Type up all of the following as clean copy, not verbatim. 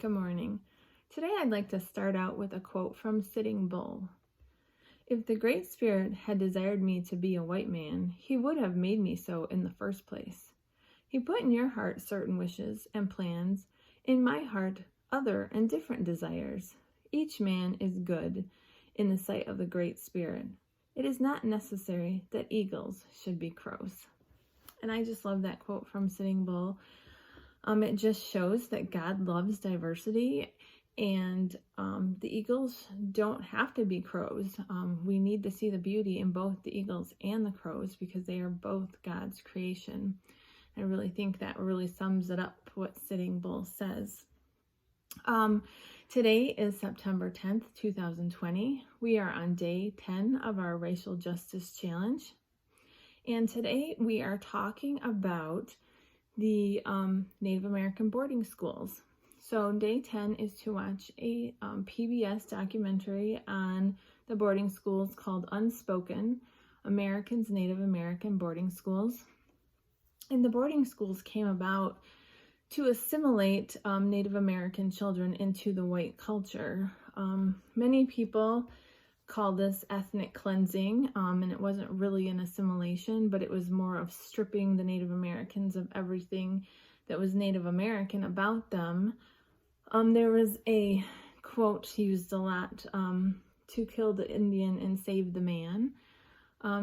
Good morning. Today I'd like to start out with a quote from Sitting Bull. If the Great Spirit had desired me to be a white man, he would have made me so in the first place. He put in your heart certain wishes and plans, in my heart other and different desires. Each man is good in the sight of the Great Spirit. It is not necessary that eagles should be crows. And I just love that quote from Sitting Bull. It just shows that God loves diversity, and the eagles don't have to be crows. We need to see the beauty in both the eagles and the crows because they are both God's creation. I really think that really sums it up what Sitting Bull says. Today is September 10th, 2020. We are on day 10 of our Racial Justice Challenge. And today we are talking about the Native American boarding schools. So day 10 is to watch a PBS documentary on the boarding schools called Unspoken, Americans Native American Boarding Schools. And the boarding schools came about to assimilate Native American children into the white culture. Many people call this ethnic cleansing, and it wasn't really an assimilation, but it was more of stripping the Native Americans of everything that was Native American about them. There was a quote used a lot, to kill the Indian and save the man.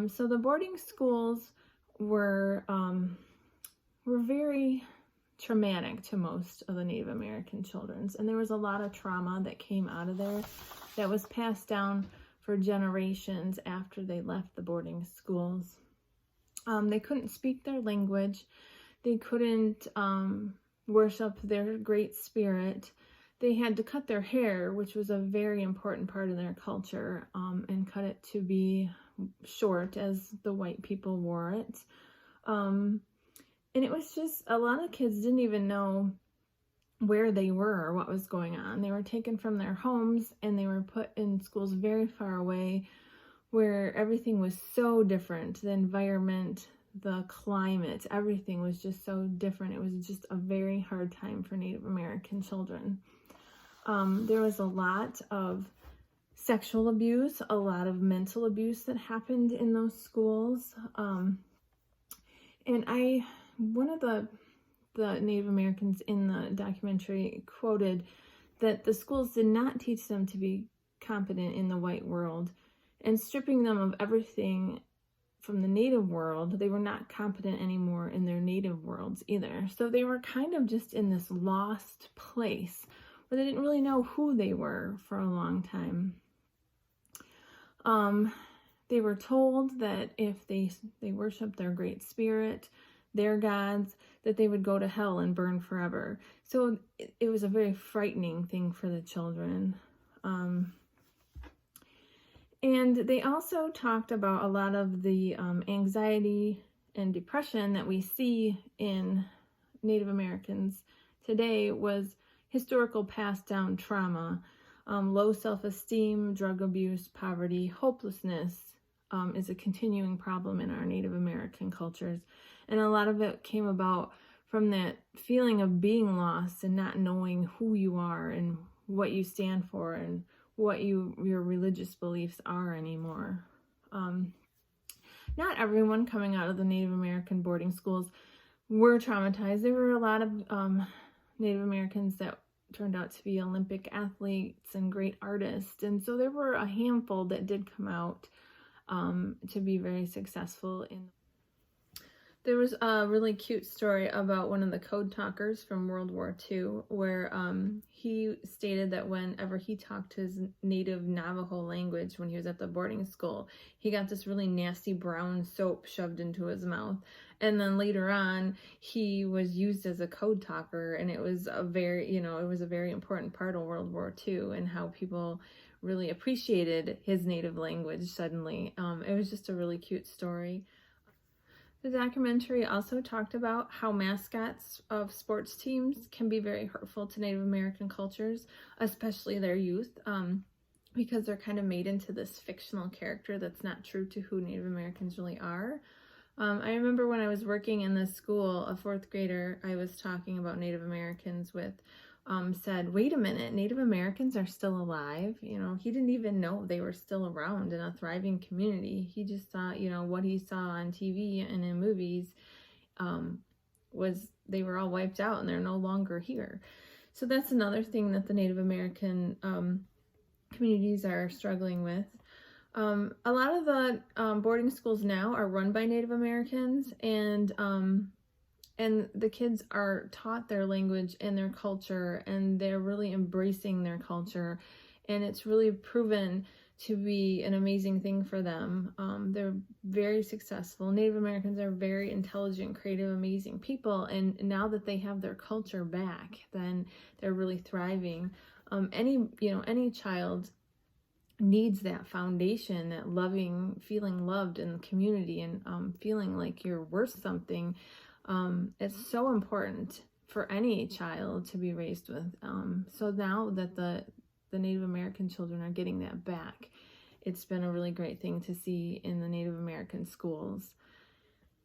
So the boarding schools were very traumatic to most of the Native American children, and there was a lot of trauma that came out of there that was passed down for generations after they left the boarding schools. They couldn't speak their language. They couldn't worship their Great Spirit. They had to cut their hair, which was a very important part of their culture, and cut it to be short as the white people wore it. And it was just, a lot of kids didn't even know where they were or what was going on. They were taken from their homes and they were put in schools very far away where everything was so different. The environment, the climate, everything was just so different. It was just a very hard time for Native American children. There was a lot of sexual abuse, a lot of mental abuse that happened in those schools. One of the Native Americans in the documentary quoted that the schools did not teach them to be competent in the white world, and stripping them of everything from the Native world, they were not competent anymore in their Native worlds either. So they were kind of just in this lost place where they didn't really know who they were for a long time. They were told that if they worshiped their Great Spirit, their gods, that they would go to hell and burn forever. So it was a very frightening thing for the children. And they also talked about a lot of the anxiety and depression that we see in Native Americans today was historical passed down trauma, low self-esteem, drug abuse, poverty, hopelessness is a continuing problem in our Native American cultures. And a lot of it came about from that feeling of being lost and not knowing who you are and what you stand for and what your religious beliefs are anymore. Not everyone coming out of the Native American boarding schools were traumatized. There were a lot of Native Americans that turned out to be Olympic athletes and great artists. And so there were a handful that did come out to be very successful in. There was a really cute story about one of the code talkers from World War II where he stated that whenever he talked his native Navajo language when he was at the boarding school, he got this really nasty brown soap shoved into his mouth. And then later on, he was used as a code talker, and it was a very important part of World War II and how people really appreciated his native language suddenly. It was just a really cute story. The documentary also talked about how mascots of sports teams can be very hurtful to Native American cultures, especially their youth, because they're kind of made into this fictional character that's not true to who Native Americans really are. I remember when I was working in this school, a fourth grader, I was talking about Native Americans with said, wait a minute, Native Americans are still alive. You know, he didn't even know they were still around in a thriving community. He just thought, you know, what he saw on TV and in movies was they were all wiped out and they're no longer here. So that's another thing that the Native American communities are struggling with. A lot of the boarding schools now are run by Native Americans, and the kids are taught their language and their culture, and they're really embracing their culture, and it's really proven to be an amazing thing for them. They're very successful. Native Americans are very intelligent, creative, amazing people, and now that they have their culture back, then they're really thriving. Any child needs that foundation, that loving, feeling loved in the community, and feeling like you're worth something. It's so important for any child to be raised with. So now that the Native American children are getting that back, it's been a really great thing to see in the Native American schools.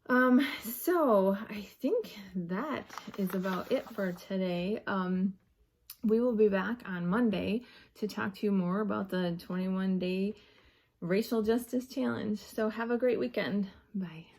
So I think that is about it for today. We will be back on Monday to talk to you more about the 21-day Racial Justice Challenge. So have a great weekend. Bye.